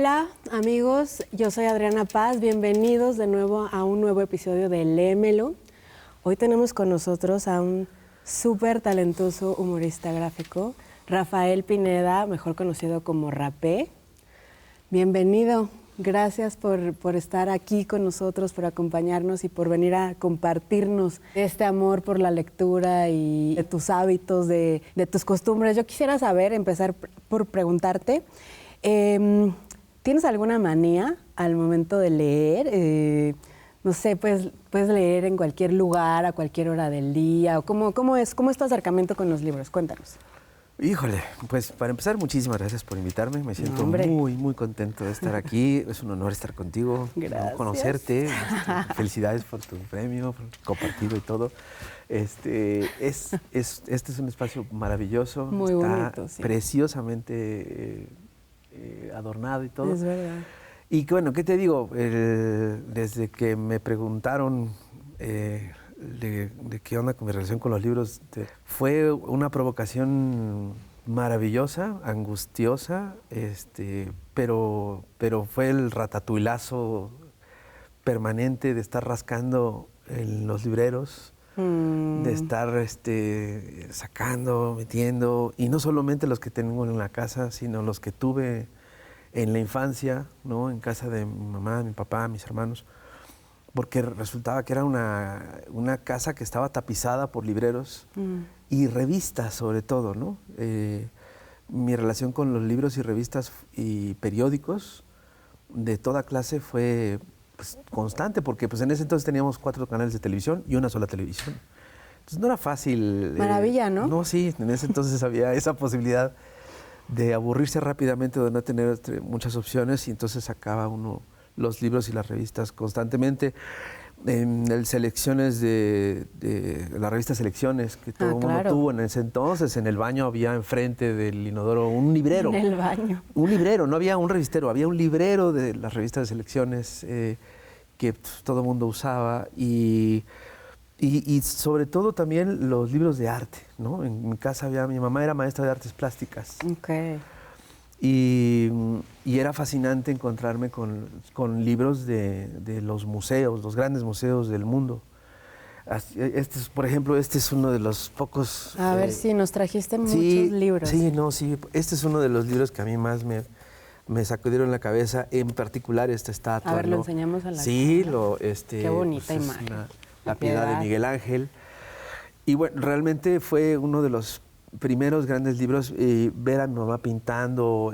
Hola amigos, yo soy Adriana Paz, bienvenidos de nuevo a un nuevo episodio de Léemelo. Hoy tenemos con nosotros a un súper talentoso humorista gráfico, Rafael Pineda, mejor conocido como Rapé. Bienvenido, gracias por estar aquí con nosotros, por acompañarnos y por venir a compartirnos este amor por la lectura y de tus hábitos, de tus costumbres. Yo quisiera saber, empezar por preguntarte, ¿tienes alguna manía al momento de leer? No sé, puedes leer en cualquier lugar, a cualquier hora del día. ¿O cómo es tu acercamiento con los libros? Cuéntanos. Híjole, pues para empezar, muchísimas gracias por invitarme. Me siento muy contento de estar aquí. Es un honor estar contigo, conocerte. Felicidades por tu premio, por compartido y todo. Este es un espacio maravilloso. Muy bonito, sí. Preciosamente adornado y todo. Es verdad. Y bueno, ¿qué te digo? Desde que me preguntaron de qué onda con mi relación con los libros, fue una provocación maravillosa, angustiosa, pero fue el ratatuilazo permanente de estar rascando en los libreros, de estar sacando, metiendo, y no solamente los que tengo en la casa, sino los que tuve en la infancia, ¿no? En casa de mi mamá, mi papá, mis hermanos, porque resultaba que era una casa que estaba tapizada por libreros y revistas sobre todo, ¿no? Mi relación con los libros y revistas y periódicos de toda clase fue pues, constante, porque pues, en ese entonces teníamos 4 canales de televisión y una sola televisión. Entonces no era fácil. Maravilla, ¿no? No, sí, en ese entonces había esa posibilidad de aburrirse rápidamente, de no tener muchas opciones, y entonces sacaba uno los libros y las revistas constantemente. En selecciones de la revista Selecciones, que todo el mundo tuvo en ese entonces, en el baño había enfrente del inodoro un librero. En el baño. Un librero, no había un revistero, había un librero de las revistas de Selecciones que todo el mundo usaba, y sobre todo también los libros de arte, ¿no? En mi casa mi mamá era maestra de artes plásticas. Okay. Y era fascinante encontrarme con libros de los museos, los grandes museos del mundo. Por ejemplo, este es uno de los pocos... A ver si nos trajiste muchos libros. Sí, este es uno de los libros que a mí más me sacudieron la cabeza, en particular esta estatua. A ver, ¿no? lo enseñamos a la Sí, cámara. Qué bonita pues imagen. La Piedad de Miguel Ángel. Y bueno, realmente fue uno de los primeros grandes libros, ver a mi mamá pintando,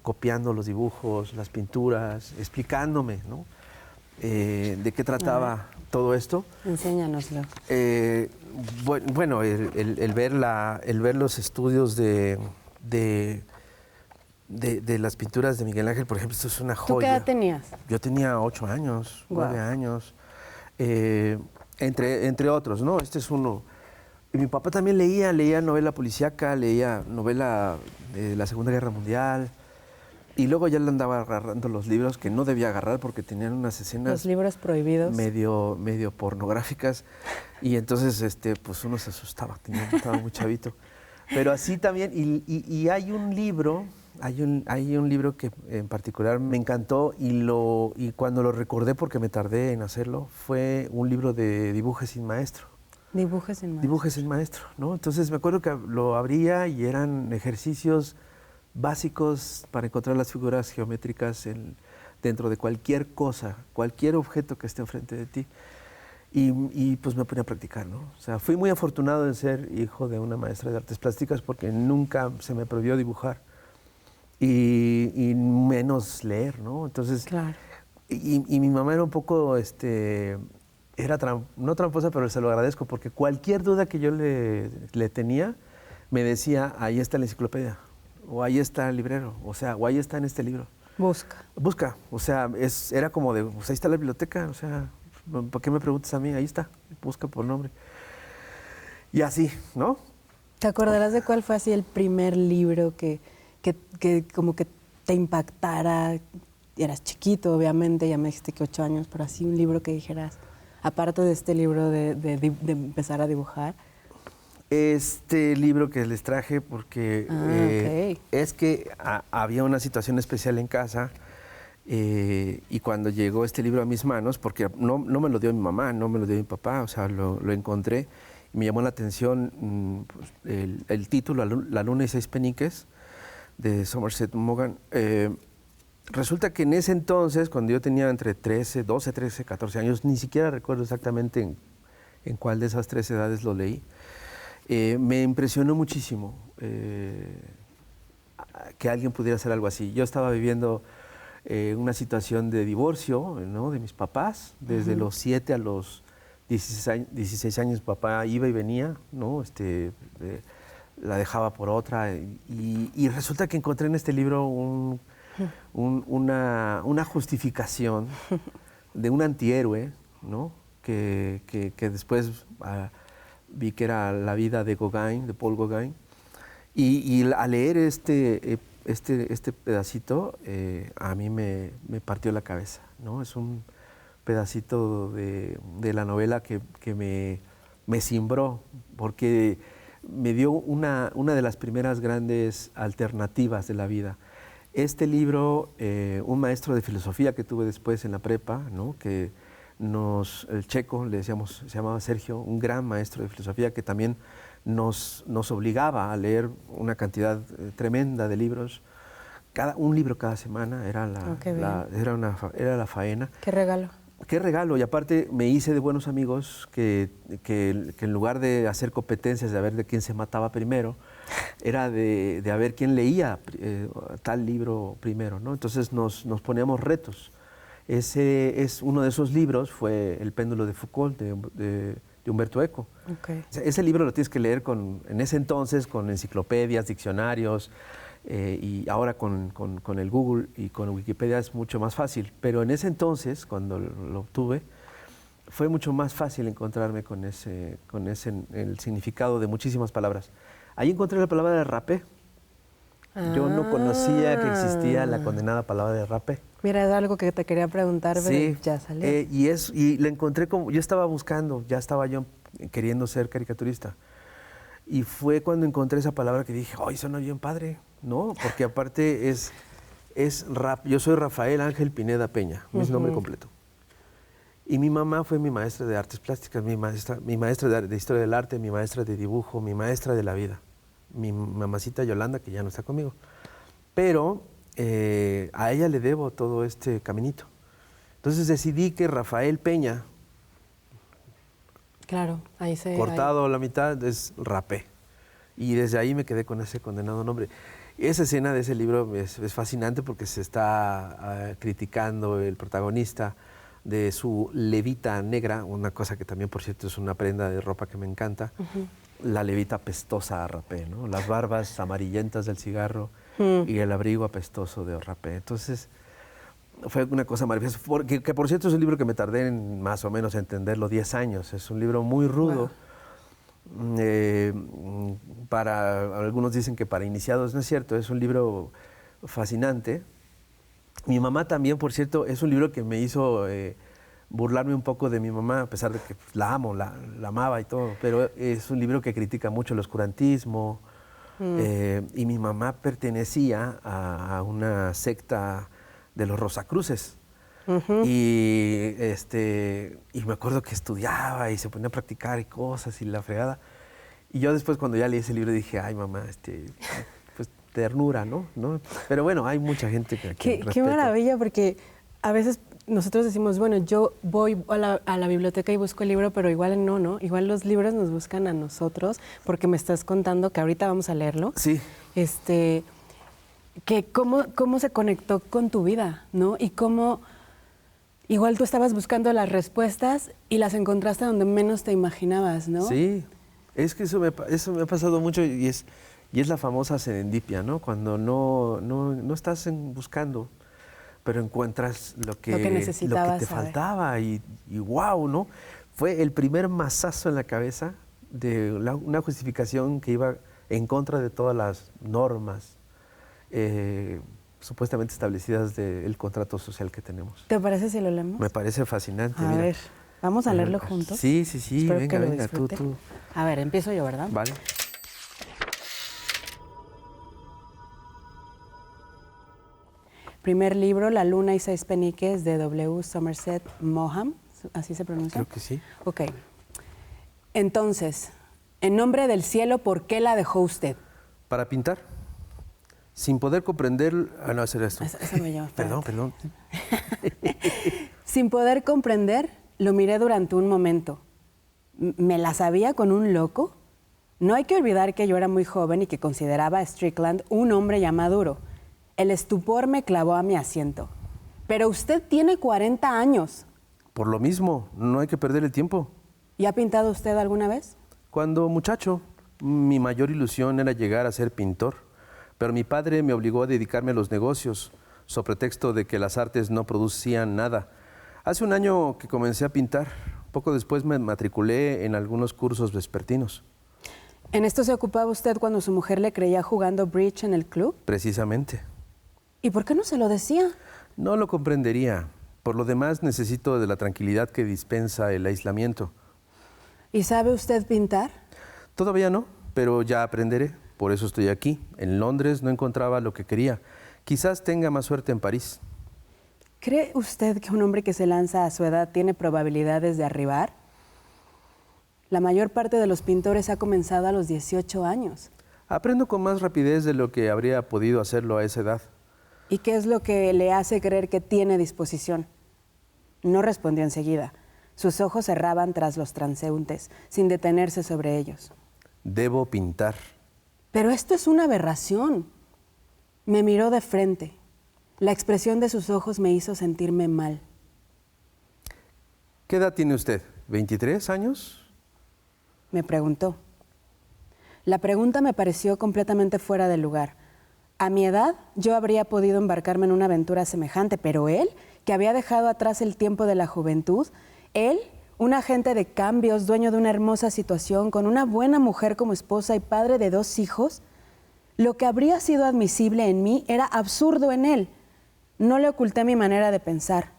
copiando los dibujos, las pinturas, explicándome, ¿no? De qué trataba todo esto. Enséñanoslo. Bueno, el ver los estudios de las pinturas de Miguel Ángel, por ejemplo, esto es una joya. ¿Tú qué edad tenías? Yo tenía 8 años, 9 años, entre otros, ¿no? Este es uno. Y mi papá también leía novela policíaca, leía novela de la Segunda Guerra Mundial, y luego ya le andaba agarrando los libros que no debía agarrar porque tenían unas escenas... Los libros prohibidos. Medio pornográficas, y entonces pues uno se asustaba, estaba muy chavito. Pero así también, y hay un libro que en particular me encantó, y cuando lo recordé, porque me tardé en hacerlo, fue un libro de Dibuje sin maestro. Dibuje sin maestro. Dibuje sin maestro, ¿no? Entonces me acuerdo que lo abría y eran ejercicios básicos para encontrar las figuras geométricas dentro de cualquier cosa, cualquier objeto que esté enfrente de ti. Y pues me ponía a practicar, ¿no? O sea, fui muy afortunado en ser hijo de una maestra de artes plásticas, porque nunca se me prohibió dibujar y menos leer, ¿no? Entonces, claro. Y mi mamá era un poco, no tramposa, pero se lo agradezco, porque cualquier duda que yo le tenía, me decía, ahí está la enciclopedia, o ahí está el librero, o ahí está en este libro. Busca, o sea, era como de, pues ahí está la biblioteca, o sea, ¿por qué me preguntas a mí? Ahí está, busca por nombre. Y así, ¿no? ¿Te acordarás de cuál fue así el primer libro que como que te impactara? Eras chiquito, obviamente, ya me dijiste que 8 años, pero así un libro que dijeras, aparte de este libro de empezar a dibujar. Este libro que les traje porque es que había una situación especial en casa Y cuando llegó este libro a mis manos, porque no me lo dio mi mamá, no me lo dio mi papá, o sea, lo encontré y me llamó la atención pues, el título, La luna y seis peniques, de Somerset Maugham. Resulta que en ese entonces, cuando yo tenía entre 12, 13, 14 años, ni siquiera recuerdo exactamente en cuál de esas 3 edades lo leí, me impresionó muchísimo que alguien pudiera hacer algo así. Yo estaba viviendo una situación de divorcio, ¿no?, de mis papás. Desde los 7 a los 16 años papá iba y venía, ¿no? La dejaba por otra. Y resulta que encontré en este libro una justificación de un antihéroe, ¿no?, que después vi que era la vida de Gauguin, de Paul Gauguin. Y al leer este pedacito, a mí me partió la cabeza, ¿no? Es un pedacito de la novela que me cimbró, porque me dio una de las primeras grandes alternativas de la vida. Este libro, un maestro de filosofía que tuve después en la prepa, ¿no?, que el checo, le decíamos, se llamaba Sergio, un gran maestro de filosofía que también nos obligaba a leer una cantidad tremenda de libros, un libro cada semana, era la faena. Qué regalo. Qué regalo, y aparte me hice de buenos amigos que en lugar de hacer competencias de a ver de quién se mataba primero, era de a ver quién leía tal libro primero, ¿no? Entonces nos poníamos retos. Uno de esos libros fue El péndulo de Foucault, de Humberto Eco. Okay. Ese libro lo tienes que leer en ese entonces con enciclopedias, diccionarios, y ahora con el Google y con Wikipedia es mucho más fácil. Pero en ese entonces, cuando lo obtuve, fue mucho más fácil encontrarme con el significado de muchísimas palabras. Ahí encontré la palabra de rapé. Yo no conocía que existía la condenada palabra de rapé. Mira, es algo que te quería preguntar, pero sí, ya salió. Y la encontré como, yo estaba buscando, ya estaba yo queriendo ser caricaturista. Y fue cuando encontré esa palabra que dije, ¡ay, suena bien padre! ¿No? Porque aparte yo soy Rafael Ángel Pineda Peña, mi nombre completo. Y mi mamá fue mi maestra de artes plásticas, mi maestra de historia del arte, mi maestra de dibujo, mi maestra de la vida. Mi mamacita Yolanda, que ya no está conmigo. Pero a ella le debo todo este caminito. Entonces decidí que Rafael Peña, claro, cortado a la mitad, es rapé. Y desde ahí me quedé con ese condenado nombre. Esa escena de ese libro es fascinante porque se está criticando el protagonista de su levita negra, una cosa que también, por cierto, es una prenda de ropa que me encanta, la levita apestosa a rapé, ¿no? Las barbas amarillentas del cigarro y el abrigo apestoso de rapé. Entonces, fue una cosa maravillosa, que por cierto es un libro que me tardé en más o menos entenderlo 10 años. Es un libro muy rudo. Wow. Algunos dicen que para iniciados, no es cierto, es un libro fascinante. Mi mamá también, por cierto, es un libro que me hizo burlarme un poco de mi mamá, a pesar de que la amo, la amaba y todo, pero es un libro que critica mucho el oscurantismo. Y mi mamá pertenecía a una secta de los Rosacruces. Y me acuerdo que estudiaba y se ponía a practicar y cosas y la fregada. Y yo después, cuando ya leí ese libro, dije, ay, mamá, pues ternura, ¿no? Pero bueno, hay mucha gente que Qué maravilla, porque a veces nosotros decimos, bueno, yo voy a la biblioteca y busco el libro, pero igual no. Igual los libros nos buscan a nosotros, porque me estás contando que ahorita vamos a leerlo. Sí. Que cómo se conectó con tu vida, ¿no? Y cómo igual tú estabas buscando las respuestas y las encontraste donde menos te imaginabas, ¿no? Sí, es que eso me ha pasado mucho y es la famosa serendipia, ¿no? Cuando no estás buscando, pero encuentras lo que te faltaba y wow, ¿no? Fue el primer mazazo en la cabeza de una justificación que iba en contra de todas las normas supuestamente establecidas del contrato social que tenemos. ¿Te parece si lo leemos? Me parece fascinante. A ver, ¿vamos a leerlo juntos? Sí, Espero venga, tú. A ver, empiezo yo, ¿verdad? Vale. primer libro, La luna y 6 peniques, de W. Somerset Maugham. ¿Así se pronuncia? Creo que sí. Ok. Entonces, en nombre del cielo, ¿por qué la dejó usted? Para pintar, sin poder comprender... Ah, no, hacer esto. Eso me llama. Perdón. Sin poder comprender, lo miré durante un momento. ¿Me la sabía con un loco? No hay que olvidar que yo era muy joven y que consideraba a Strickland un hombre ya maduro. El estupor me clavó a mi asiento. Pero usted tiene 40 años. Por lo mismo, no hay que perder el tiempo. ¿Y ha pintado usted alguna vez? Cuando muchacho, mi mayor ilusión era llegar a ser pintor, pero mi padre me obligó a dedicarme a los negocios, so pretexto de que las artes no producían nada. Hace un año que comencé a pintar, poco después me matriculé en algunos cursos vespertinos. ¿En esto se ocupaba usted cuando su mujer le creía jugando bridge en el club? Precisamente. ¿Y por qué no se lo decía? No lo comprendería. Por lo demás, necesito de la tranquilidad que dispensa el aislamiento. ¿Y sabe usted pintar? Todavía no, pero ya aprenderé. Por eso estoy aquí. En Londres no encontraba lo que quería. Quizás tenga más suerte en París. ¿Cree usted que un hombre que se lanza a su edad tiene probabilidades de arribar? La mayor parte de los pintores ha comenzado a los 18 años. Aprendo con más rapidez de lo que habría podido hacerlo a esa edad. ¿Y qué es lo que le hace creer que tiene disposición? No respondió enseguida. Sus ojos erraban tras los transeúntes, sin detenerse sobre ellos. Debo pintar. Pero esto es una aberración. Me miró de frente. La expresión de sus ojos me hizo sentirme mal. ¿Qué edad tiene usted? ¿23 años? Me preguntó. La pregunta me pareció completamente fuera de lugar. A mi edad, yo habría podido embarcarme en una aventura semejante, pero él, que había dejado atrás el tiempo de la juventud, él, un agente de cambios, dueño de una hermosa situación, con una buena mujer como esposa y padre de 2 hijos, lo que habría sido admisible en mí era absurdo en él. No le oculté mi manera de pensar.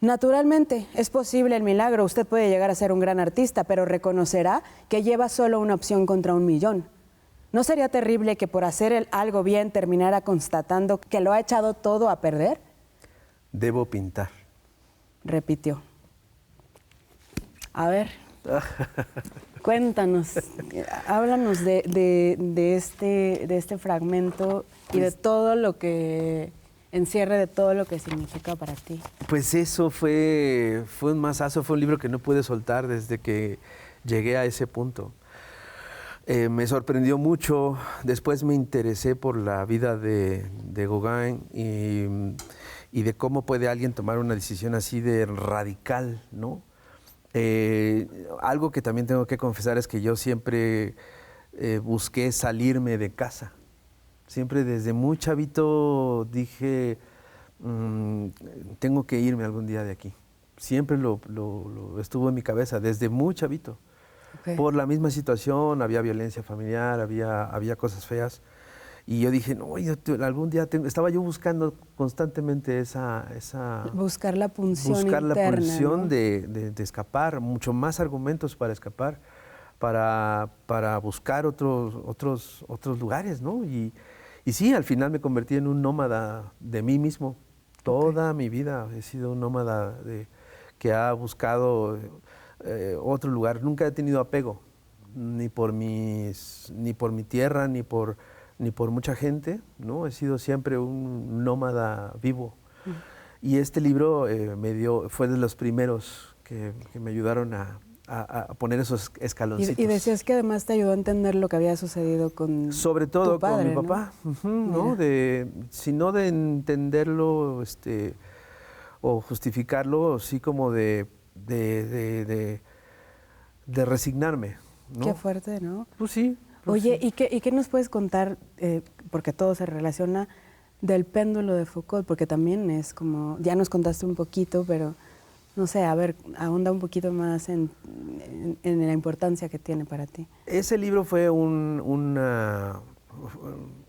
Naturalmente, es posible el milagro. Usted puede llegar a ser un gran artista, pero reconocerá que lleva solo una opción contra 1.000.000. ¿No sería terrible que por hacer algo bien terminara constatando que lo ha echado todo a perder? Debo pintar. Repitió. A ver, cuéntanos, háblanos de este fragmento y de todo lo que encierre, de todo lo que significa para ti. Pues eso fue un masazo, fue un libro que no pude soltar desde que llegué a ese punto. Me sorprendió mucho, después me interesé por la vida de Gauguin y de cómo puede alguien tomar una decisión así de radical, ¿no? Algo que también tengo que confesar es que yo siempre busqué salirme de casa. Siempre desde muy chavito dije, tengo que irme algún día de aquí. Siempre lo estuvo en mi cabeza, desde muy chavito. Okay. Por la misma situación, había violencia familiar, había cosas feas. Y yo dije, no, algún día estaba yo buscando constantemente esa buscar la pulsión interna, la pulsión, ¿no? de escapar, mucho más argumentos para escapar, para buscar otros lugares, ¿no? Y sí, al final me convertí en un nómada de mí mismo. Toda mi vida he sido un nómada que ha buscado otro lugar. Nunca he tenido apego, ni por mi tierra, ni por mucha gente, ¿no? He sido siempre un nómada vivo. Y este libro fue de los primeros que me ayudaron a poner esos escaloncitos. Y decías que además te ayudó a entender lo que había sucedido con sobre todo tu padre, con mi papá, ¿no? Sino de entenderlo o justificarlo, sí como de resignarme, ¿no? Qué fuerte, ¿no? Pues sí. Oye, sí. ¿y qué nos puedes contar, porque todo se relaciona, del péndulo de Foucault? Porque también es como, ya nos contaste un poquito, pero no sé, a ver, ahonda un poquito más en la importancia que tiene para ti. Ese libro fue una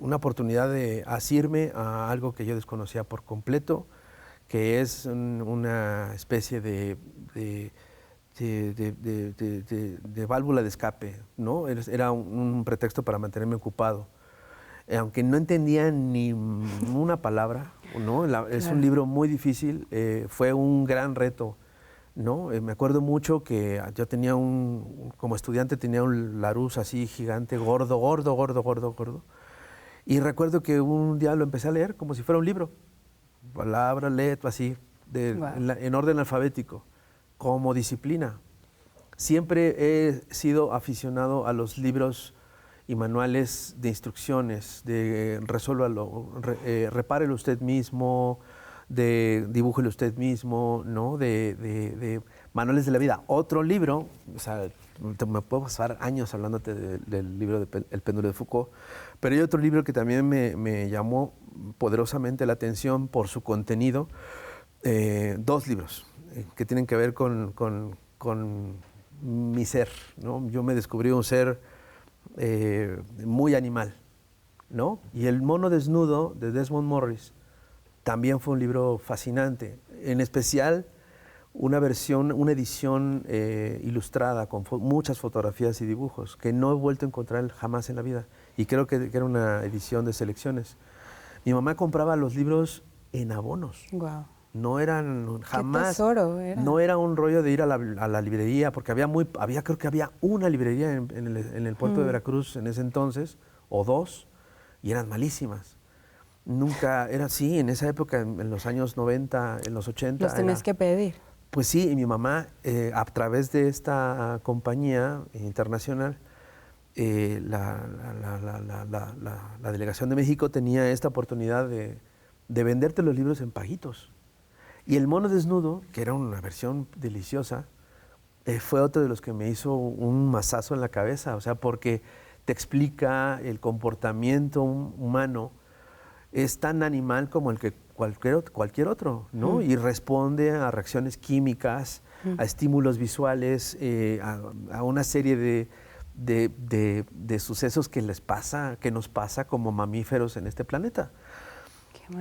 oportunidad de asirme a algo que yo desconocía por completo, que es una especie de válvula de escape, ¿no? Era un pretexto para mantenerme ocupado. aunque no entendía ni una palabra, ¿no? Es un libro muy difícil, fue un gran reto, ¿no? Me acuerdo mucho que yo tenía como estudiante tenía un Larousse así gigante, gordo, gordo, gordo, gordo, gordo. Y recuerdo que un día lo empecé a leer como si fuera un libro, palabra, letra, así, en orden alfabético, como disciplina. Siempre he sido aficionado a los libros y manuales de instrucciones, de resuélvalo, repárelo usted mismo, de dibújelo usted mismo, ¿no? De manuales de la vida. Otro libro, o sea, me puedo pasar años hablándote del libro de El péndulo de Foucault, pero hay otro libro que también me llamó poderosamente la atención por su contenido, dos libros que tienen que ver con mi ser, ¿no? Yo me descubrí un ser muy animal, ¿no? Y El mono desnudo de Desmond Morris también fue un libro fascinante, en especial una edición ilustrada con muchas fotografías y dibujos que no he vuelto a encontrar jamás en la vida, y creo que era una edición de selecciones. Mi mamá compraba los libros en abonos. Wow. No eran jamás. Qué tesoro era. No era un rollo de ir a la librería, porque creo que había una librería en el puerto de Veracruz en ese entonces, o dos, y eran malísimas. Nunca era así, en esa época, en los años 90, en los 80. Los tenías que pedir. Pues sí, y mi mamá, a través de esta compañía internacional, la Delegación de México tenía esta oportunidad de venderte los libros en paguitos. Y El mono desnudo, que era una versión deliciosa, fue otro de los que me hizo un mazazo en la cabeza, o sea, porque te explica el comportamiento humano, es tan animal como el que cualquier otro, ¿no? Y responde a reacciones químicas, a estímulos visuales, a una serie de sucesos que nos pasa como mamíferos en este planeta.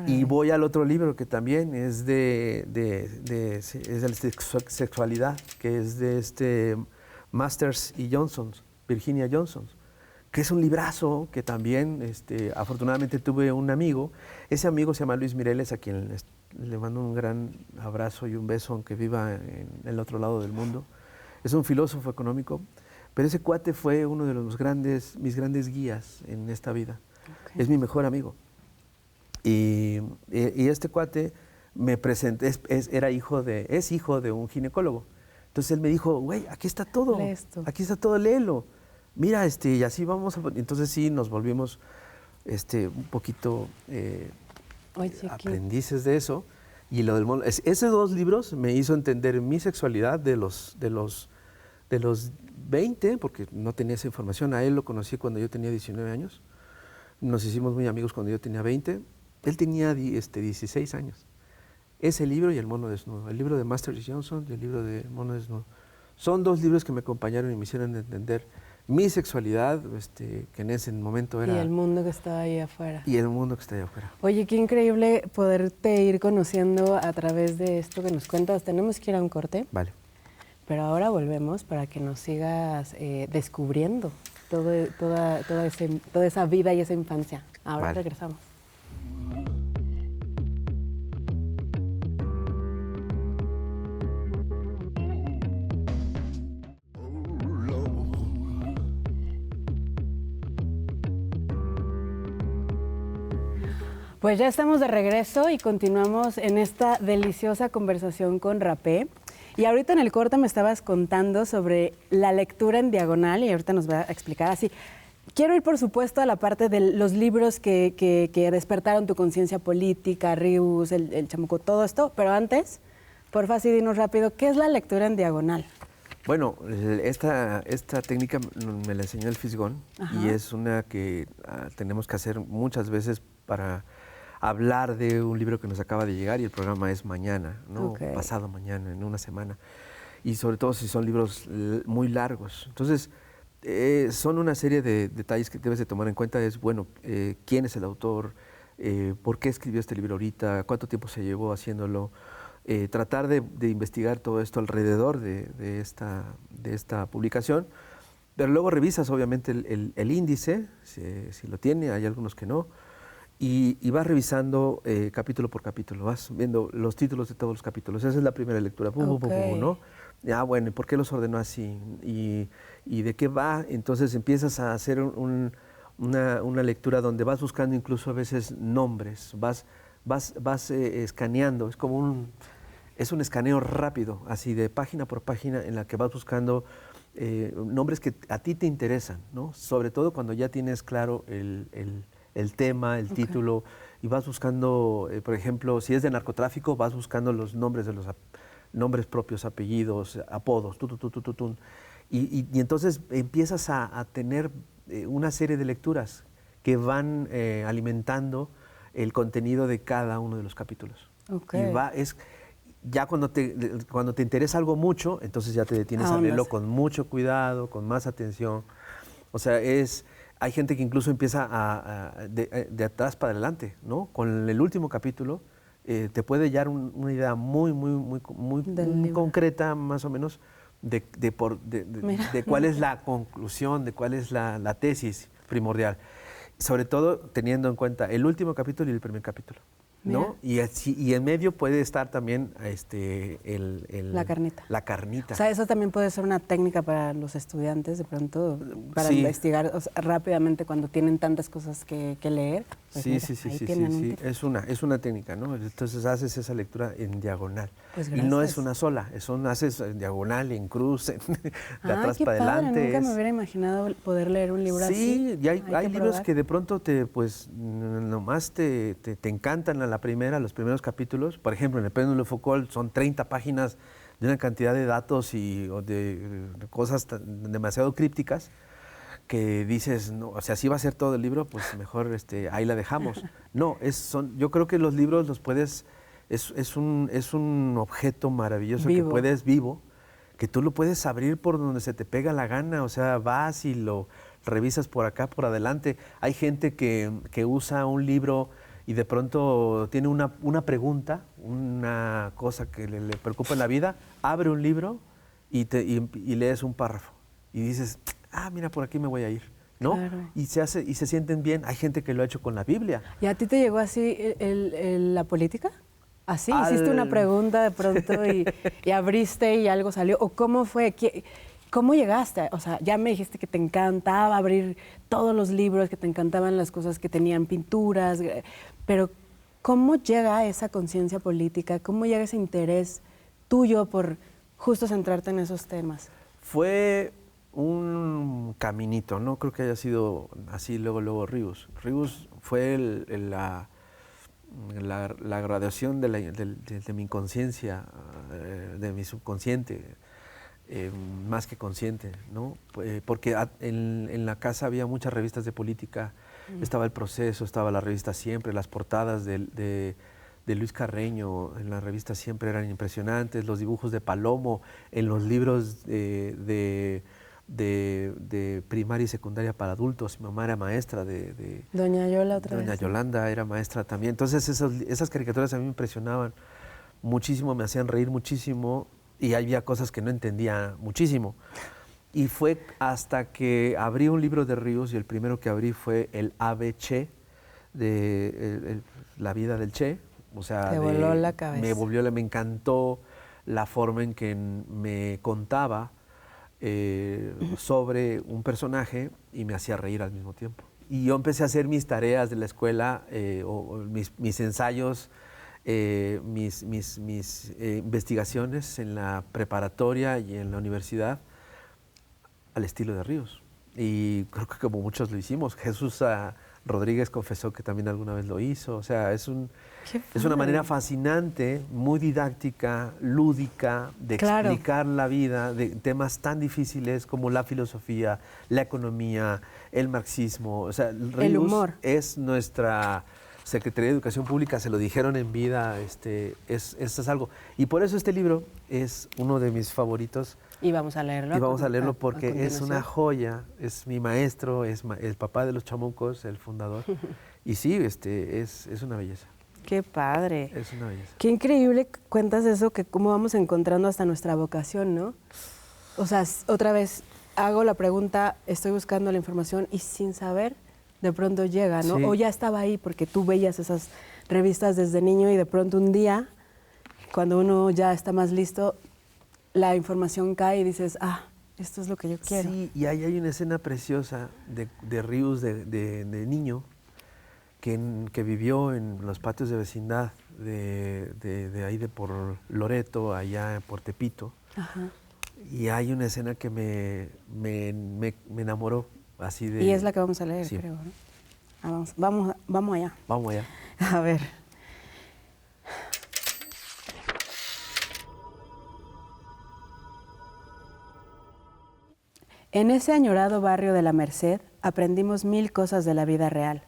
Y voy al otro libro que también es de sexualidad, que es de Masters y Johnson, Virginia Johnson, que es un librazo que también afortunadamente tuve un amigo. Ese amigo se llama Luis Mireles, a quien le mando un gran abrazo y un beso, aunque viva en el otro lado del mundo. Es un filósofo económico, pero ese cuate fue uno de mis grandes guías en esta vida. Okay. Es mi mejor amigo. Y este cuate me presenté, es hijo de un ginecólogo. Entonces él me dijo, güey, aquí está todo, léelo. Mira, y así vamos. Entonces sí, nos volvimos un poquito aprendices de eso. Y esos dos libros me hizo entender mi sexualidad de los 20, porque no tenía esa información. A él lo conocí cuando yo tenía 19 años. Nos hicimos muy amigos cuando yo tenía 20. Él tenía 16 años. Ese libro y El mono desnudo. El libro de Masters y Johnson y el libro de El mono desnudo. Son dos libros que me acompañaron y me hicieron entender mi sexualidad, que en ese momento era... Y el mundo que estaba ahí afuera. Y el mundo que está ahí afuera. Oye, qué increíble poderte ir conociendo a través de esto que nos cuentas. Tenemos que ir a un corte. Vale. Pero ahora volvemos para que nos sigas descubriendo toda esa vida y esa infancia. Ahora regresamos. Pues ya estamos de regreso y continuamos en esta deliciosa conversación con Rapé. Y ahorita en el corte me estabas contando sobre la lectura en diagonal y ahorita nos va a explicar así. Quiero ir, por supuesto, a la parte de los libros que despertaron tu conciencia política, Ríos, el Chamuco, todo esto. Pero antes, porfa, sí, dinos rápido, ¿qué es la lectura en diagonal? Bueno, esta técnica me la enseñó el Fisgón. Ajá. Y es una que tenemos que hacer muchas veces para hablar de un libro que nos acaba de llegar y el programa es mañana, ¿no? Okay. Pasado mañana, en una semana. Y sobre todo si son libros muy largos. Entonces, son una serie de detalles que debes de tomar en cuenta. Es, bueno, quién es el autor, por qué escribió este libro ahorita, cuánto tiempo se llevó haciéndolo. Tratar de investigar todo esto alrededor de esta publicación. Pero luego revisas obviamente el índice, si lo tiene, hay algunos que no, y vas revisando capítulo por capítulo, vas viendo los títulos de todos los capítulos. Esa es la primera lectura, ¿no? Bueno, ¿y por qué los ordenó así? ¿Y de qué va? Entonces empiezas a hacer una lectura donde vas buscando incluso a veces nombres, vas escaneando, es un escaneo rápido, así de página por página, en la que vas buscando nombres que a ti te interesan, ¿no? Sobre todo cuando ya tienes claro el tema, el título, y vas buscando, por ejemplo, si es de narcotráfico, vas buscando los nombres de los nombres propios, apellidos, apodos, y entonces empiezas a tener una serie de lecturas que van alimentando el contenido de cada uno de los capítulos. Ya cuando te interesa algo mucho, entonces ya te detienes a leerlo con mucho cuidado, con más atención. O sea, hay gente que incluso empieza de atrás para adelante, ¿no? Con el último capítulo te puede dar una idea muy concreta, más o menos, de cuál es la conclusión, de cuál es la tesis primordial. Sobre todo teniendo en cuenta el último capítulo y el primer capítulo, ¿no? Y en medio puede estar también la carnita. La carnita. O sea, eso también puede ser una técnica para los estudiantes, de pronto, para investigar rápidamente cuando tienen tantas cosas que leer. Pues sí, es una técnica, ¿no? Entonces haces esa lectura en diagonal. Pues y no es una sola, haces en diagonal, en cruz, de atrás para adelante. Nunca me hubiera imaginado poder leer un libro así. Sí, y hay libros que de pronto nomás te encantan a la primera, los primeros capítulos. Por ejemplo, en El péndulo de Foucault son 30 páginas de una cantidad de datos o de cosas demasiado crípticas, que dices, no, o sea, si va a ser todo el libro, pues mejor ahí la dejamos. No, yo creo que los libros los puedes, es un objeto maravilloso vivo, que tú lo puedes abrir por donde se te pega la gana, o sea, vas y lo revisas por acá, por adelante. Hay gente que usa un libro y de pronto tiene una pregunta, una cosa que le preocupa en la vida, abre un libro y lees un párrafo y dices, mira, por aquí me voy a ir, ¿no? Claro. Y se sienten bien. Hay gente que lo ha hecho con la Biblia. ¿Y a ti te llegó así la política? ¿Así? ¿Hiciste una pregunta de pronto y abriste y algo salió? ¿O cómo fue? ¿Cómo llegaste? O sea, ya me dijiste que te encantaba abrir todos los libros, que te encantaban las cosas que tenían pinturas, pero ¿cómo llega esa conciencia política? ¿Cómo llega ese interés tuyo por justo centrarte en esos temas? Fue un caminito, no creo que haya sido así luego Ríos. Ríos fue la graduación de mi inconsciencia, de mi subconsciente, más que consciente, ¿no? Porque en la casa había muchas revistas de política, estaba El Proceso, estaba la revista Siempre, las portadas de Luis Carreño en la revista Siempre eran impresionantes, los dibujos de Palomo en los libros de primaria y secundaria para adultos. Mi mamá era maestra de Doña Yola Doña Yolanda era maestra también. Entonces esas caricaturas a mí me impresionaban muchísimo, me hacían reír muchísimo y había cosas que no entendía muchísimo. Y fue hasta que abrí un libro de Ríos y el primero que abrí fue el Ave Che, la vida del Che. O sea, te voló la cabeza. Me encantó la forma en que me contaba sobre un personaje y me hacía reír al mismo tiempo. Y yo empecé a hacer mis tareas de la escuela, mis ensayos, mis investigaciones en la preparatoria y en la universidad al estilo de Ríos. Y creo que como muchos lo hicimos. Jesús Rodríguez confesó que también alguna vez lo hizo. O sea, es una manera fascinante, muy didáctica, lúdica, de explicar la vida, de temas tan difíciles como la filosofía, la economía, el marxismo. O sea, Ríos el humor. Es nuestra Secretaría de Educación Pública, se lo dijeron en vida, esto es algo. Y por eso este libro es uno de mis favoritos. Y vamos a leerlo. Y vamos a leerlo porque es una joya, es mi maestro, es el papá de los chamucos, el fundador. Y sí, es una belleza. Qué padre. Es una belleza. Qué increíble cuentas eso, que cómo vamos encontrando hasta nuestra vocación, ¿no? O sea, otra vez, hago la pregunta, estoy buscando la información y sin saber, de pronto llega, ¿no? Sí. O ya estaba ahí porque tú veías esas revistas desde niño y de pronto un día, cuando uno ya está más listo, la información cae y dices, esto es lo que yo quiero. Sí, y ahí hay una escena preciosa de Ríos de niño que vivió en los patios de vecindad de ahí de por Loreto, allá por Tepito. Ajá. Y hay una escena que me enamoró así de... Y es la que vamos a leer, sí. creo, ¿no? Vamos allá. Vamos allá. A ver. En ese añorado barrio de la Merced aprendimos 1000 cosas de la vida real,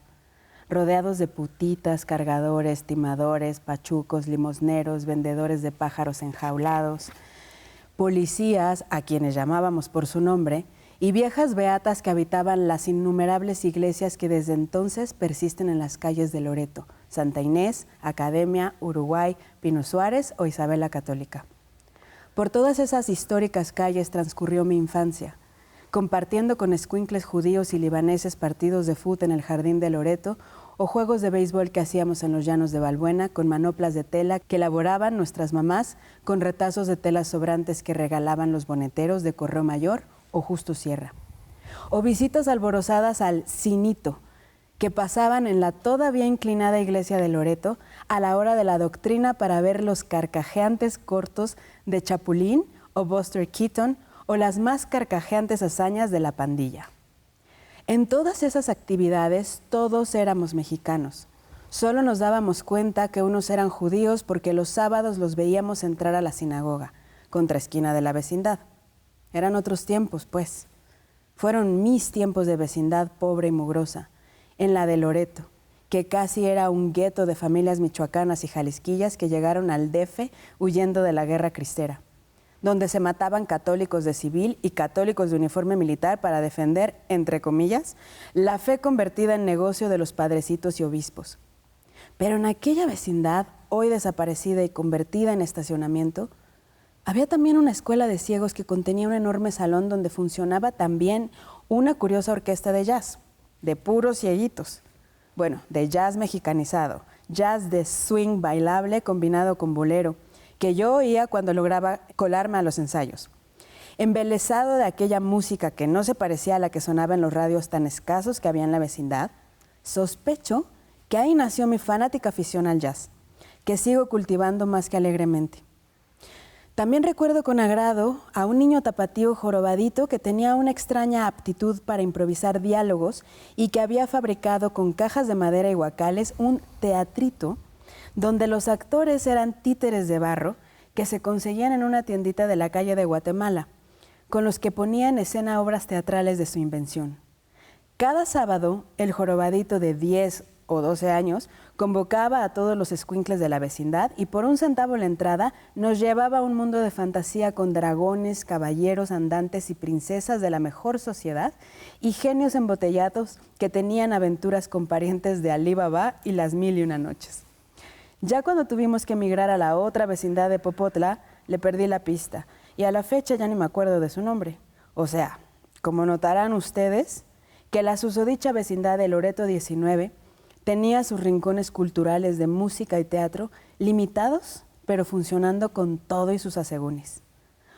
rodeados de putitas, cargadores, timadores, pachucos, limosneros, vendedores de pájaros enjaulados, policías, a quienes llamábamos por su nombre, y viejas beatas que habitaban las innumerables iglesias que desde entonces persisten en las calles de Loreto, Santa Inés, Academia, Uruguay, Pino Suárez o Isabel la Católica. Por todas esas históricas calles transcurrió mi infancia, compartiendo con escuincles judíos y libaneses partidos de fútbol en el jardín de Loreto o juegos de béisbol que hacíamos en los llanos de Balbuena con manoplas de tela que elaboraban nuestras mamás con retazos de telas sobrantes que regalaban los boneteros de Correo Mayor o Justo Sierra. O visitas alborozadas al Cinito, que pasaban en la todavía inclinada iglesia de Loreto a la hora de la doctrina para ver los carcajeantes cortos de Chapulín o Buster Keaton o las más carcajeantes hazañas de la pandilla. En todas esas actividades todos éramos mexicanos. Solo nos dábamos cuenta que unos eran judíos porque los sábados los veíamos entrar a la sinagoga, contraesquina de la vecindad. Eran otros tiempos, pues. Fueron mis tiempos de vecindad pobre y mugrosa, en la de Loreto, que casi era un gueto de familias michoacanas y jalisquillas que llegaron al DF huyendo de la guerra cristera, donde se mataban católicos de civil y católicos de uniforme militar para defender, entre comillas, la fe convertida en negocio de los padrecitos y obispos. Pero en aquella vecindad, hoy desaparecida y convertida en estacionamiento, había también una escuela de ciegos que contenía un enorme salón donde funcionaba también una curiosa orquesta de jazz, de puros cieguitos. Bueno, de jazz mexicanizado, jazz de swing bailable combinado con bolero, que yo oía cuando lograba colarme a los ensayos. Embelesado de aquella música que no se parecía a la que sonaba en los radios tan escasos que había en la vecindad, sospecho que ahí nació mi fanática afición al jazz, que sigo cultivando más que alegremente. También recuerdo con agrado a un niño tapatío jorobadito que tenía una extraña aptitud para improvisar diálogos y que había fabricado con cajas de madera y guacales un teatrito donde los actores eran títeres de barro que se conseguían en una tiendita de la calle de Guatemala, con los que ponía en escena obras teatrales de su invención. Cada sábado, el jorobadito de 10 o 12 años convocaba a todos los escuincles de la vecindad y por 1 centavo la entrada nos llevaba a un mundo de fantasía con dragones, caballeros andantes y princesas de la mejor sociedad y genios embotellados que tenían aventuras con parientes de Alí Baba y las 1001 noches. Ya cuando tuvimos que emigrar a la otra vecindad de Popotla, le perdí la pista y a la fecha ya ni me acuerdo de su nombre. O sea, como notarán ustedes, que la susodicha vecindad de Loreto 19 tenía sus rincones culturales de música y teatro limitados, pero funcionando con todo y sus asegúnes.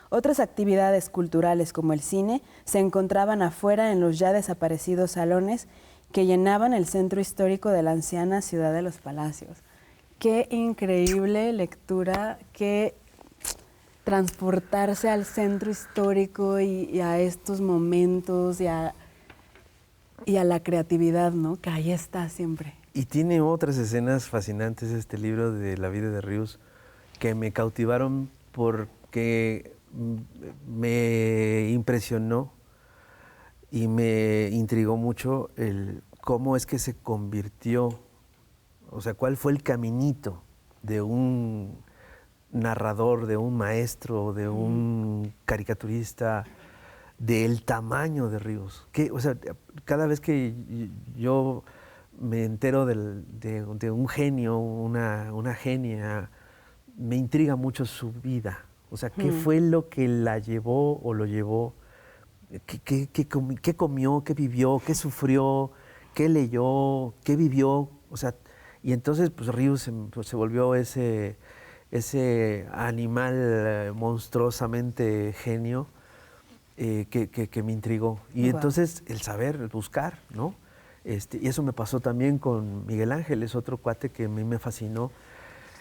Otras actividades culturales como el cine se encontraban afuera en los ya desaparecidos salones que llenaban el centro histórico de la anciana ciudad de los Palacios. Qué increíble lectura, qué transportarse al centro histórico y a estos momentos y a la creatividad, ¿no? Que ahí está siempre. Y tiene otras escenas fascinantes este libro de La vida de Ríos que me cautivaron porque me impresionó y me intrigó mucho el cómo es que se convirtió, o sea, cuál fue el caminito de un narrador, de un maestro, de un caricaturista, del tamaño de Ríos. Que, o sea, cada vez que yo me entero de un genio, una genia, me intriga mucho su vida. O sea, ¿qué fue lo que la llevó o lo llevó qué comió, qué vivió, qué sufrió, qué leyó, qué vivió. O sea, y entonces pues Ryu se volvió ese animal monstruosamente genio que me intrigó. Y Wow. entonces el saber, el buscar, ¿no? Y eso me pasó también con Miguel Ángel, es otro cuate que a mí me fascinó.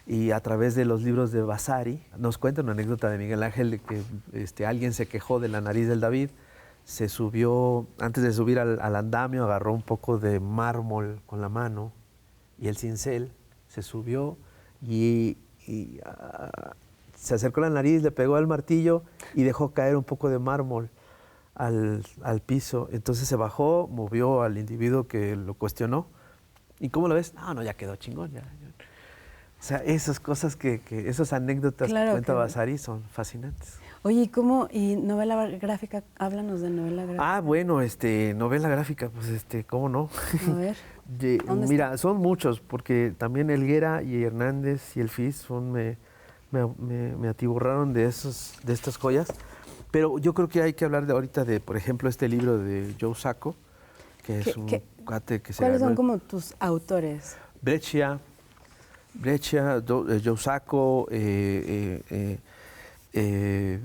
Y a través de los libros de Vasari, nos cuenta una anécdota de Miguel Ángel de que alguien se quejó de la nariz del David, se subió, antes de subir al andamio, agarró un poco de mármol con la mano y el cincel, se subió y se acercó a la nariz, le pegó al martillo y dejó caer un poco de mármol al piso. Entonces se bajó, movió al individuo que lo cuestionó. ¿Y cómo lo ves? No, ya quedó chingón. O sea, esas cosas esas anécdotas Claro que cuenta que- Vasari son fascinantes. Oye, ¿y novela gráfica? Háblanos de novela gráfica. Bueno, novela gráfica, pues ¿cómo no? A ver. ¿Dónde Mira, son muchos, porque también Helguera y Hernández y el FIS me atiborraron de estas joyas. Pero yo creo que hay que hablar ahorita de, por ejemplo, este libro de Joe Sacco, que es un cuate que se ¿Cuáles ganó son como tus autores? Breccia, Joe Sacco,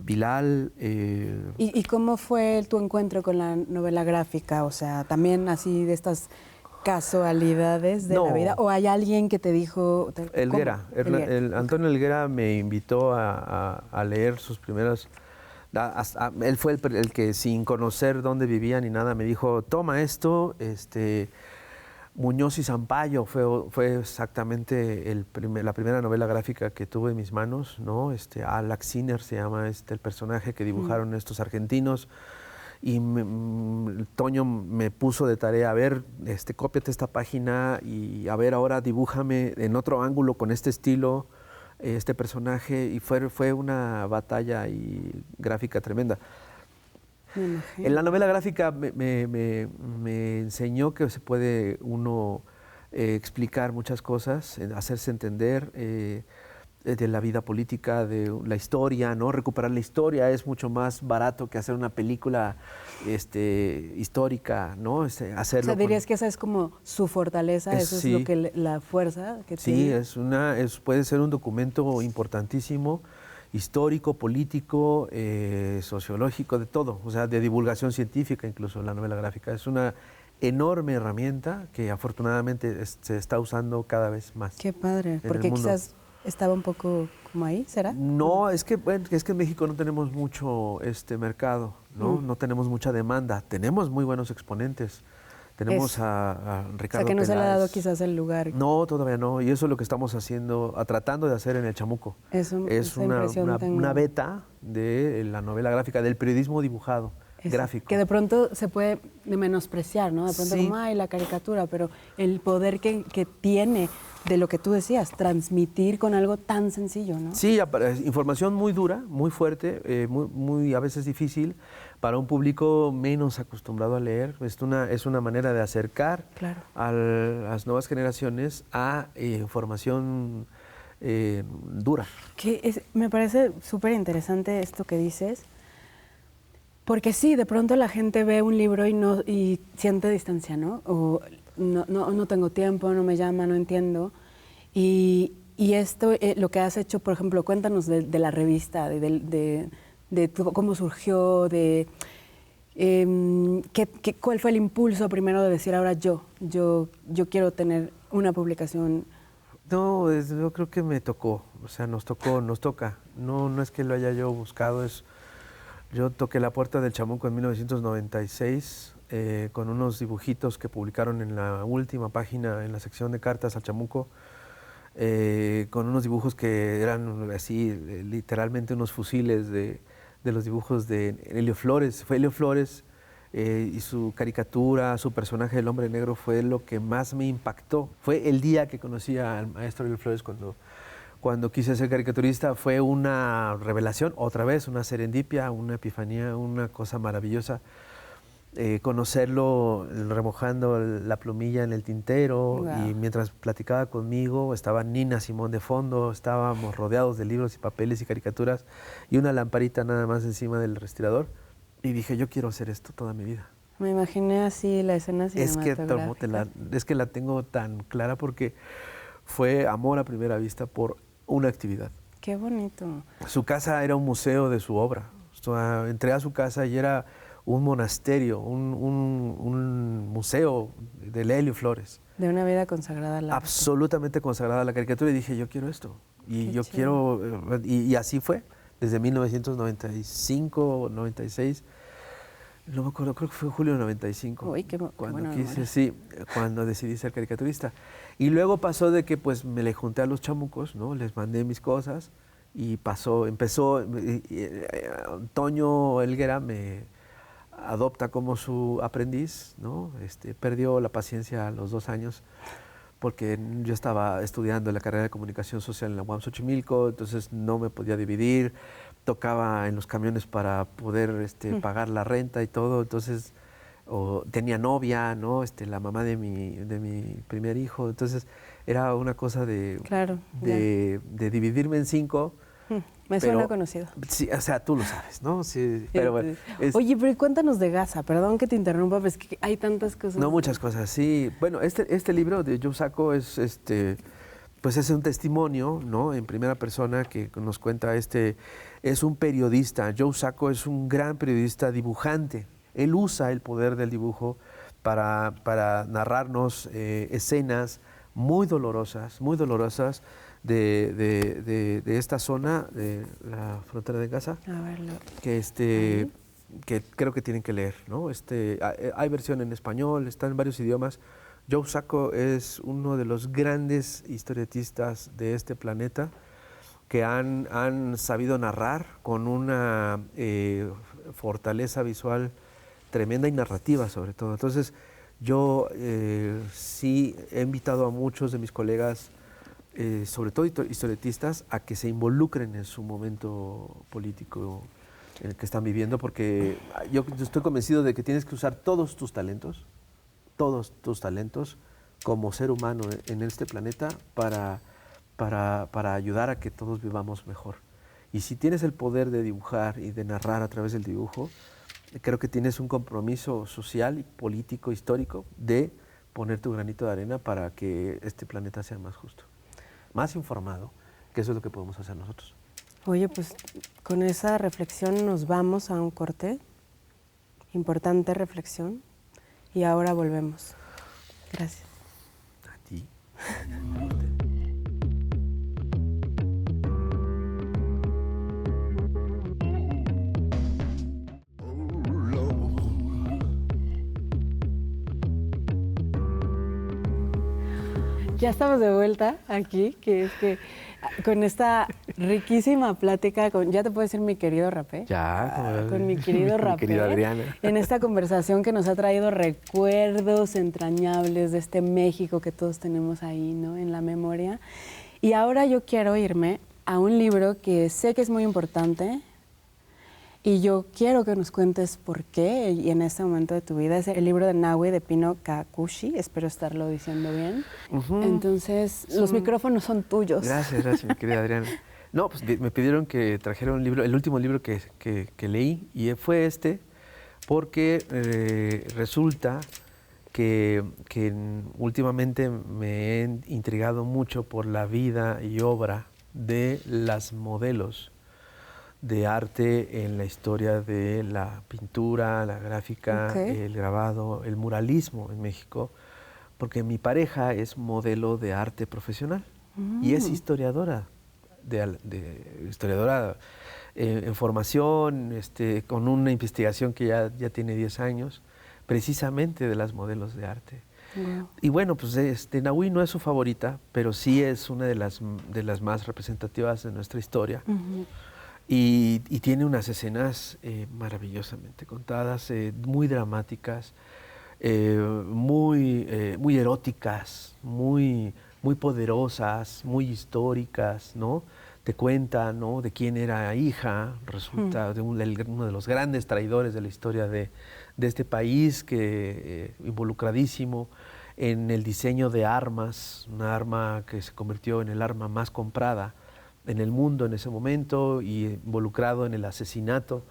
Bilal. ¿Y cómo fue tu encuentro con la novela gráfica? O sea, también así de estas casualidades de la vida. ¿O hay alguien que te dijo? Helguera. Antonio Helguera me invitó a leer sus primeras. Él fue el que, sin conocer dónde vivía ni nada, me dijo: toma esto. Muñoz y Sampaio fue exactamente la primera novela gráfica que tuve en mis manos, ¿no? Alax Sinner se llama el personaje que dibujaron estos argentinos. Y Toño me puso de tarea: a ver, cópiate esta página y a ver, ahora dibújame en otro ángulo con este estilo, este personaje. Y fue una batalla gráfica tremenda. En la novela gráfica me enseñó que se puede uno explicar muchas cosas, hacerse entender de la vida política, de la historia, ¿no? Recuperar la historia es mucho más barato que hacer una película histórica, ¿no? Hacerlo. O sea, dirías que esa es como su fortaleza, eso sí. es lo que la fuerza que Sí, tiene. puede ser un documento importantísimo, histórico, político, sociológico, de todo, o sea, de divulgación científica, incluso la novela gráfica. Es una enorme herramienta que afortunadamente se está usando cada vez más. Qué padre, en porque el mundo. quizás estaba un poco como ahí, ¿será? No, es que en México no tenemos mucho mercado, ¿no? No tenemos mucha demanda. Tenemos muy buenos exponentes. Tenemos a Ricardo O sea, que no se le ha dado Peláez. quizás el lugar. No, todavía no. Y eso es lo que estamos haciendo, tratando de hacer en el Chamuco. Esa Es impresión tengo. una beta de la novela gráfica, del periodismo dibujado, gráfico. Que de pronto se puede menospreciar, ¿no? De pronto Sí. como, ay, la caricatura, pero el poder que tiene de lo que tú decías, transmitir con algo tan sencillo, ¿no? Sí, información muy dura, muy fuerte, muy a veces difícil para un público menos acostumbrado a leer. Es una manera de acercar Claro. a las nuevas generaciones a información dura. Me parece súper interesante esto que dices, porque sí, de pronto la gente ve un libro y siente distancia, ¿no? O no tengo tiempo, no me llama, no entiendo. Y esto, lo que has hecho, por ejemplo, cuéntanos de la revista, de cómo surgió, cuál fue el impulso primero de decir, ahora yo quiero tener una publicación. No, yo creo que me tocó, o sea, nos toca. No es que lo haya yo buscado, yo toqué la puerta del Chamuco en 1996 con unos dibujitos que publicaron en la última página, en la sección de cartas al Chamuco, con unos dibujos que eran así, literalmente unos fusiles de los dibujos de Helio Flores. Fue Helio Flores y su caricatura, su personaje del Hombre Negro fue lo que más me impactó. Fue el día que conocí al maestro Helio Flores cuando quise ser caricaturista. Fue una revelación, otra vez, una serendipia, una epifanía, una cosa maravillosa. Conocerlo remojando la plumilla en el tintero. Wow. Y mientras platicaba conmigo estaba Nina Simón de fondo, estábamos rodeados de libros y papeles y caricaturas y una lamparita nada más encima del respirador. y dije, yo quiero hacer esto toda mi vida. Me imaginé así la escena cinematográfica. Es que la tengo tan clara porque fue amor a primera vista por una actividad. Qué bonito. Su casa era un museo de su obra. O sea, entré a su casa y era un monasterio, un museo de Lelio Flores. De una vida consagrada al arte. Absolutamente consagrada a la caricatura y dije, yo quiero esto. Y Qué yo chido. quiero, y así fue, desde 1995, 96. No me acuerdo, creo que fue julio de 95. Uy, qué cuando buena quise, memoria. sí, cuando decidí ser caricaturista. Y luego pasó de que pues me le junté a los chamucos, ¿no? Les mandé mis cosas y empezó, Toño Helguera me adopta como su aprendiz, ¿no? Perdió la paciencia a los 2 años porque yo estaba estudiando la carrera de comunicación social en la UAM Xochimilco, entonces no me podía dividir, tocaba en los camiones para poder pagar la renta y todo, entonces tenía novia, ¿no? La mamá de mi primer hijo, entonces era una cosa Claro, de dividirme en 5. Me suena conocido. Sí, o sea, tú lo sabes, ¿no? Sí, pero bueno. Oye, pero cuéntanos de Gaza, perdón que te interrumpa, pero es que hay tantas cosas. No, muchas cosas, sí. Bueno, este libro de Joe Sacco es, pues es un testimonio, ¿no? En primera persona que nos cuenta es un periodista. Joe Sacco es un gran periodista dibujante. Él usa el poder del dibujo para narrarnos escenas muy dolorosas de esta zona de la frontera de Gaza. A verlo. Que creo que tienen que leer, ¿no? Hay versión en español, está en varios idiomas. Joe Sacco es uno de los grandes historietistas de este planeta que han sabido narrar con una fortaleza visual tremenda y narrativa sobre todo. Entonces yo sí he invitado a muchos de mis colegas, sobre todo historietistas, a que se involucren en su momento político en el que están viviendo, porque yo estoy convencido de que tienes que usar todos tus talentos como ser humano en este planeta para ayudar a que todos vivamos mejor. Y si tienes el poder de dibujar y de narrar a través del dibujo, creo que tienes un compromiso social, político, histórico, de poner tu granito de arena para que este planeta sea más justo, más informado, que eso es lo que podemos hacer nosotros. Oye, pues con esa reflexión nos vamos a un corte, importante reflexión, y ahora volvemos. Gracias. A ti. Ya estamos de vuelta aquí, que es que con esta riquísima plática, ya te puedo decir mi querido Rapé. Ya, con mi querido Rapé. Mi querida Adriana. En esta conversación que nos ha traído recuerdos entrañables de este México que todos tenemos ahí, ¿no? En la memoria. Y ahora yo quiero irme a un libro que sé que es muy importante y yo quiero que nos cuentes por qué y en este momento de tu vida. Es el libro de Nahui de Pino Kakushi, espero estarlo diciendo bien. Entonces, los micrófonos son tuyos. Gracias, mi querida Adriana. No, pues me pidieron que trajera un libro, el último libro que leí, y fue porque resulta que últimamente me he intrigado mucho por la vida y obra de las modelos de arte en la historia de la pintura, la gráfica, el grabado, el muralismo en México, porque mi pareja es modelo de arte profesional y es historiadora, historiadora en formación, con una investigación que ya tiene 10 años, precisamente de las modelos de arte. Wow. Y bueno, pues Nahui no es su favorita, pero sí es una de las más representativas de nuestra historia. Y tiene unas escenas maravillosamente contadas, muy dramáticas, muy eróticas, muy poderosas, muy históricas, ¿no? Te cuenta, ¿no?, de quién era hija, resulta de uno de los grandes traidores de la historia de este país, que involucradísimo en el diseño de armas, una arma que se convirtió en el arma más comprada en el mundo en ese momento, y involucrado en el asesinato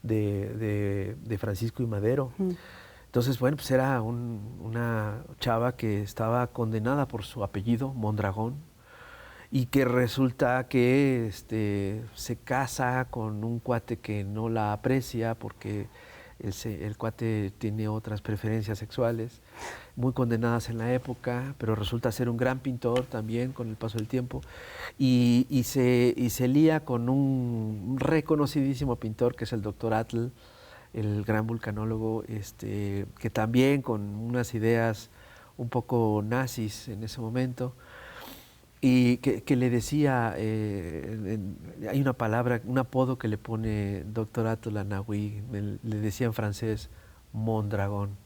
de Francisco y Madero. Entonces, bueno, pues era una chava que estaba condenada por su apellido, Mondragón, y que resulta que se casa con un cuate que no la aprecia porque el cuate tiene otras preferencias sexuales, muy condenadas en la época, pero resulta ser un gran pintor también con el paso del tiempo, y se lía con un reconocidísimo pintor que es el doctor Atl, el gran vulcanólogo, que también con unas ideas un poco nazis en ese momento, y que le decía, hay una palabra, un apodo que le pone doctor Atl a Nahui, le decía en francés Mondragón,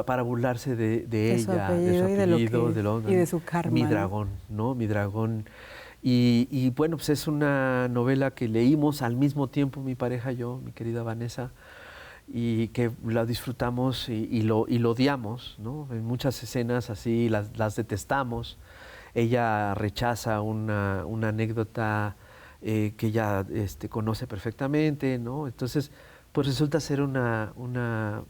para burlarse de ella, de su apellido, y de su karma. Mi dragón, ¿no? Mi dragón. Y bueno, pues es una novela que leímos al mismo tiempo mi pareja y yo, mi querida Vanessa, y que la disfrutamos y lo odiamos, ¿no? En muchas escenas así las detestamos. Ella rechaza una anécdota que ella conoce perfectamente, ¿no? Entonces, pues resulta ser una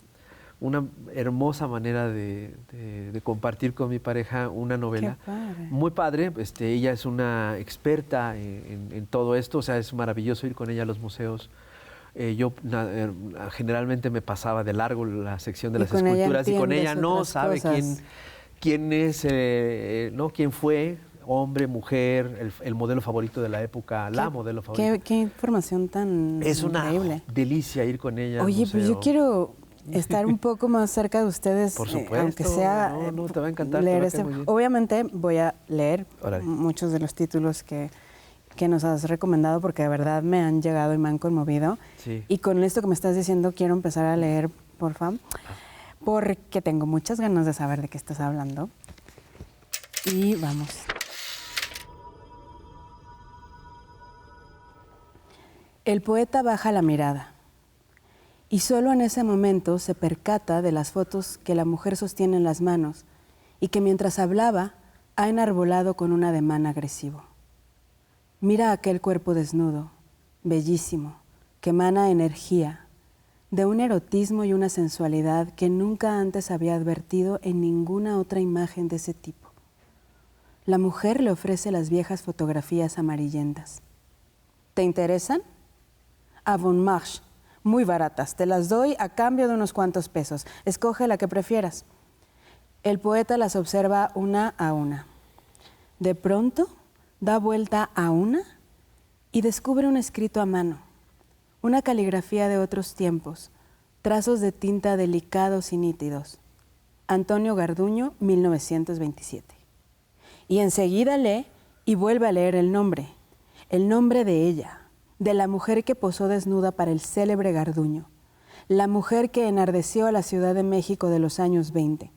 hermosa manera de compartir con mi pareja una novela. Qué padre. Muy padre. Ella es una experta en todo esto, o sea, es maravilloso ir con ella a los museos. Yo generalmente me pasaba de largo la sección de las esculturas y con ella no sabe quién es, ¿no? Quién fue, hombre, mujer, el modelo favorito de la época, la modelo favorita. Qué información tan Es una increíble. delicia ir con ella. Oye, pues yo quiero estar un poco más cerca de ustedes, por supuesto, aunque sea no, te va a encantar. leer Obviamente voy a leer Órale. muchos de los títulos que nos has recomendado porque de verdad me han llegado y me han conmovido. Sí. Y con esto que me estás diciendo quiero empezar a leer, porfa, porque tengo muchas ganas de saber de qué estás hablando. Y vamos. El poeta baja la mirada y solo en ese momento se percata de las fotos que la mujer sostiene en las manos y que mientras hablaba ha enarbolado con un ademán agresivo. Mira aquel cuerpo desnudo, bellísimo, que emana energía, de un erotismo y una sensualidad que nunca antes había advertido en ninguna otra imagen de ese tipo. La mujer le ofrece las viejas fotografías amarillentas. ¿Te interesan? A Bon Marche, muy baratas, te las doy a cambio de unos cuantos pesos. Escoge la que prefieras. El poeta las observa una a una. De pronto, da vuelta a una y descubre un escrito a mano, una caligrafía de otros tiempos, trazos de tinta delicados y nítidos. Antonio Garduño, 1927. Y enseguida lee y vuelve a leer el nombre de ella, de la mujer que posó desnuda para el célebre Garduño, la mujer que enardeció a la Ciudad de México de los años 20,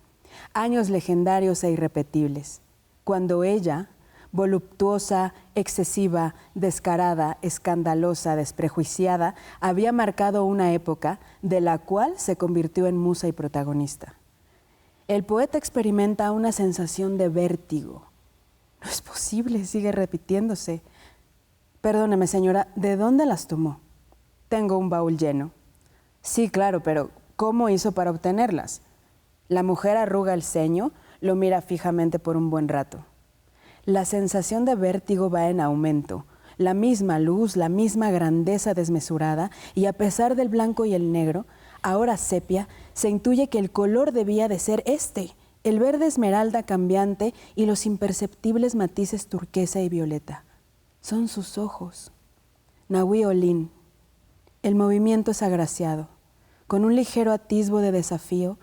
años legendarios e irrepetibles, cuando ella, voluptuosa, excesiva, descarada, escandalosa, desprejuiciada, había marcado una época de la cual se convirtió en musa y protagonista. El poeta experimenta una sensación de vértigo. No es posible, sigue repitiéndose. Perdóneme, señora, ¿de dónde las tomó? Tengo un baúl lleno. Sí, claro, pero ¿cómo hizo para obtenerlas? La mujer arruga el ceño, lo mira fijamente por un buen rato. La sensación de vértigo va en aumento. La misma luz, la misma grandeza desmesurada, y a pesar del blanco y el negro, ahora sepia, se intuye que el color debía de ser el verde esmeralda cambiante y los imperceptibles matices turquesa y violeta. Son sus ojos. Nahui Olin. El movimiento es agraciado. Con un ligero atisbo de desafío,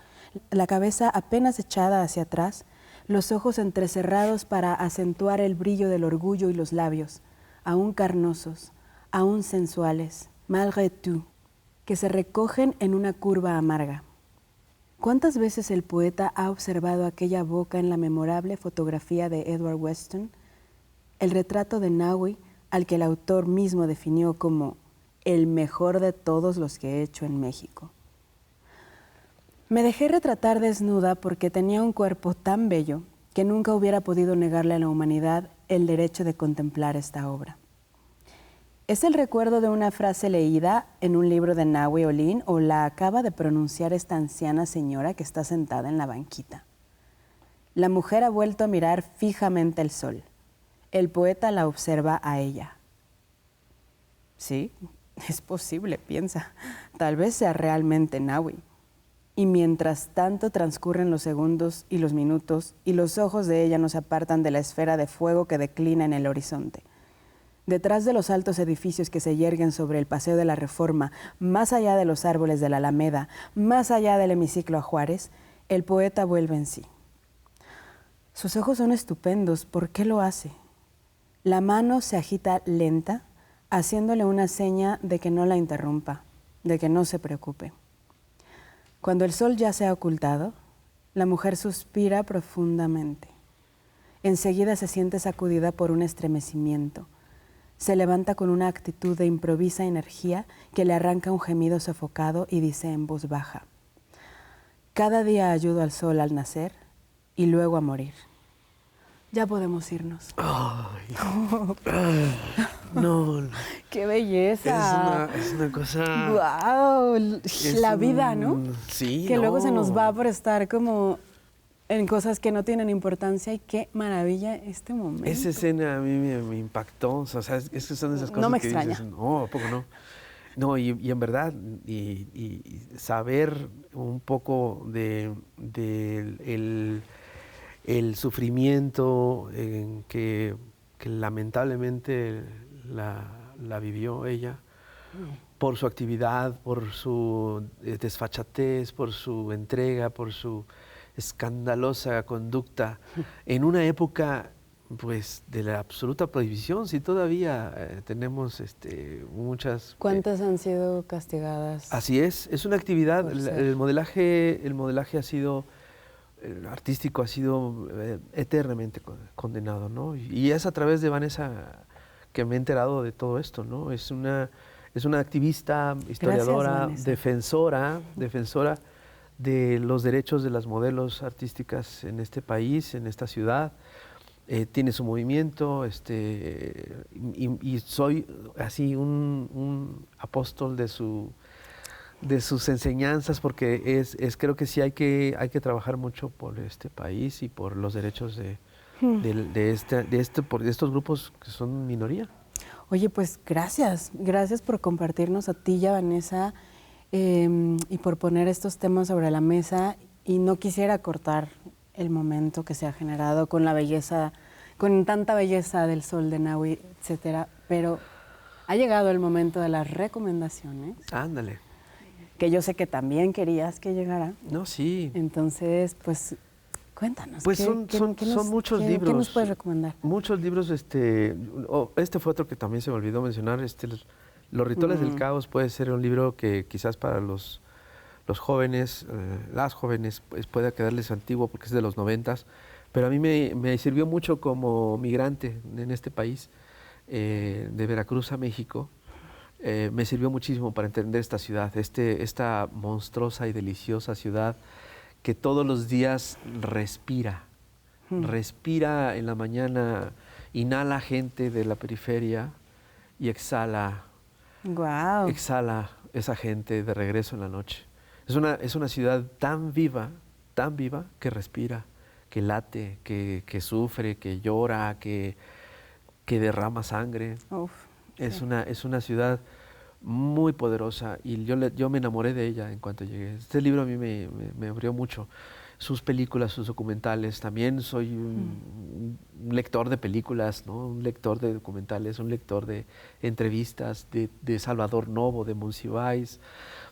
la cabeza apenas echada hacia atrás, los ojos entrecerrados para acentuar el brillo del orgullo y los labios, aún carnosos, aún sensuales, malgré tout, que se recogen en una curva amarga. ¿Cuántas veces el poeta ha observado aquella boca en la memorable fotografía de Edward Weston? El retrato de Nahui, al que el autor mismo definió como el mejor de todos los que he hecho en México. Me dejé retratar desnuda porque tenía un cuerpo tan bello que nunca hubiera podido negarle a la humanidad el derecho de contemplar esta obra. ¿Es el recuerdo de una frase leída en un libro de Nahui Olin o la acaba de pronunciar esta anciana señora que está sentada en la banquita? La mujer ha vuelto a mirar fijamente el sol. El poeta la observa a ella. Sí, es posible, piensa. Tal vez sea realmente Nahui. Y mientras tanto transcurren los segundos y los minutos y los ojos de ella no se apartan de la esfera de fuego que declina en el horizonte. Detrás de los altos edificios que se yerguen sobre el Paseo de la Reforma, más allá de los árboles de la Alameda, más allá del hemiciclo a Juárez, el poeta vuelve en sí. Sus ojos son estupendos. ¿Por qué lo hace? La mano se agita lenta, haciéndole una seña de que no la interrumpa, de que no se preocupe. Cuando el sol ya se ha ocultado, la mujer suspira profundamente. Enseguida se siente sacudida por un estremecimiento. Se levanta con una actitud de improvisa energía que le arranca un gemido sofocado y dice en voz baja: cada día ayudo al sol al nacer y luego a morir. Ya podemos irnos. Ay, no, ¡Qué belleza! es una cosa... ¡Guau! La vida, ¿no? Sí, que luego se nos no. va por estar como en cosas que no tienen importancia y qué maravilla este momento. Esa escena a mí me impactó, o sea, es que son esas cosas No me que extraña. dices, no, ¿a poco no? No, y en verdad, y saber un poco el sufrimiento que lamentablemente la vivió ella, por su actividad, por su desfachatez, por su entrega, por su escandalosa conducta, en una época pues de la absoluta prohibición, si todavía tenemos muchas... ¿Cuántas han sido castigadas? Así es una actividad, Por ser. el modelaje ha sido, el artístico ha sido eternamente condenado, ¿no? Y es a través de Vanessa que me he enterado de todo esto, ¿no? Es una activista, historiadora, Vanessa. defensora de los derechos de las modelos artísticas en este país, en esta ciudad. Tiene su movimiento, y soy así un apóstol de sus enseñanzas, porque creo que sí hay que trabajar mucho por este país y por los derechos de estos grupos que son minoría. Oye, pues gracias por compartirnos a ti y a Vanessa y por poner estos temas sobre la mesa. Y no quisiera cortar el momento que se ha generado con la belleza, con tanta belleza del sol de Nahui, etcétera, pero ha llegado el momento de las recomendaciones. Ándale. Que yo sé que también querías que llegara. No, sí. Entonces, pues cuéntanos. Pues son muchos libros. ¿Qué nos puedes recomendar? Muchos libros, este fue otro que también se me olvidó mencionar, Los rituales del caos puede ser un libro que quizás para los jóvenes, las jóvenes, pues pueda quedarles antiguo porque es de los 90s, pero a mí me sirvió mucho como migrante en este país, de Veracruz a México. Me sirvió muchísimo para entender esta ciudad, esta monstruosa y deliciosa ciudad que todos los días respira en la mañana, inhala gente de la periferia y exhala esa gente de regreso en la noche. Es una ciudad tan viva, que respira, que late, que sufre, que llora, que derrama sangre. Uf, Es sí. una ciudad muy poderosa y yo me enamoré de ella en cuanto llegué. Este libro a mí me abrió mucho. Sus películas, sus documentales. También soy un lector de películas, ¿no? Un lector de documentales, un lector de entrevistas de Salvador Novo, de Monsiváis,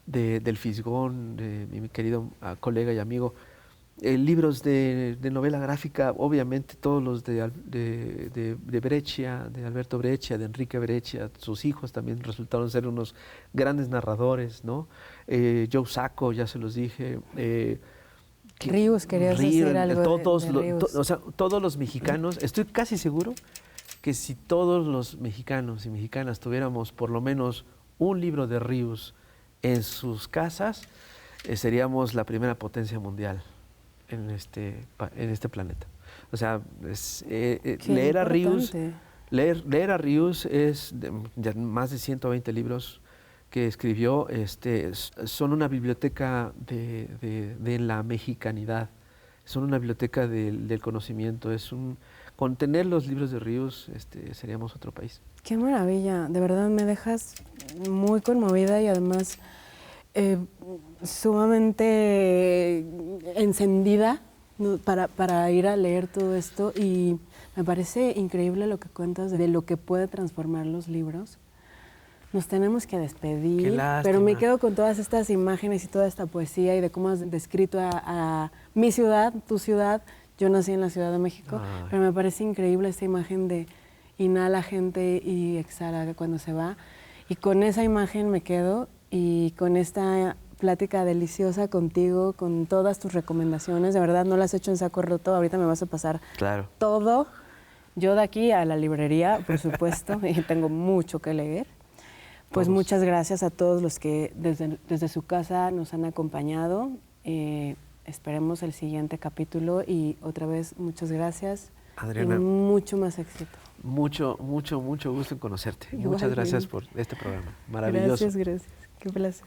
del Fisgón, de mi querido colega y amigo. Libros de novela gráfica, obviamente todos los de Breccia, de Alberto Breccia, de Enrique Breccia. Sus hijos también resultaron ser unos grandes narradores, ¿no? Joe Sacco, ya se los dije. Ríos, querías decir algo de Ríos. o sea, todos los mexicanos, estoy casi seguro que si todos los mexicanos y mexicanas tuviéramos por lo menos un libro de Ríos en sus casas, seríamos la primera potencia mundial en este planeta. O sea, leer a Ríos Leer a Ríos es ya más de 120 libros que escribió, son una biblioteca de la mexicanidad, son una biblioteca del conocimiento, con tener los libros de Ríos seríamos otro país. Qué maravilla, de verdad me dejas muy conmovida y además sumamente encendida, ¿no? para ir a leer todo esto, y me parece increíble lo que cuentas de lo que puede transformar los libros. Nos tenemos que despedir, Qué lástima. pero me quedo con todas estas imágenes y toda esta poesía y de cómo has descrito a mi ciudad, tu ciudad. Yo nací en la Ciudad de México, pero me parece increíble esta imagen de inhala gente y exhala cuando se va. Y con esa imagen me quedo, y con esta plática deliciosa contigo, con todas tus recomendaciones. De verdad, no las he hecho en saco roto. Ahorita me vas a pasar todo. Yo de aquí a la librería, por supuesto, y tengo mucho que leer. Pues muchas gracias a todos los que desde su casa nos han acompañado. Esperemos el siguiente capítulo y otra vez muchas gracias. Adriana, y mucho más éxito. Mucho gusto en conocerte. Igualmente. Muchas gracias por este programa. Maravilloso. Gracias. Qué placer.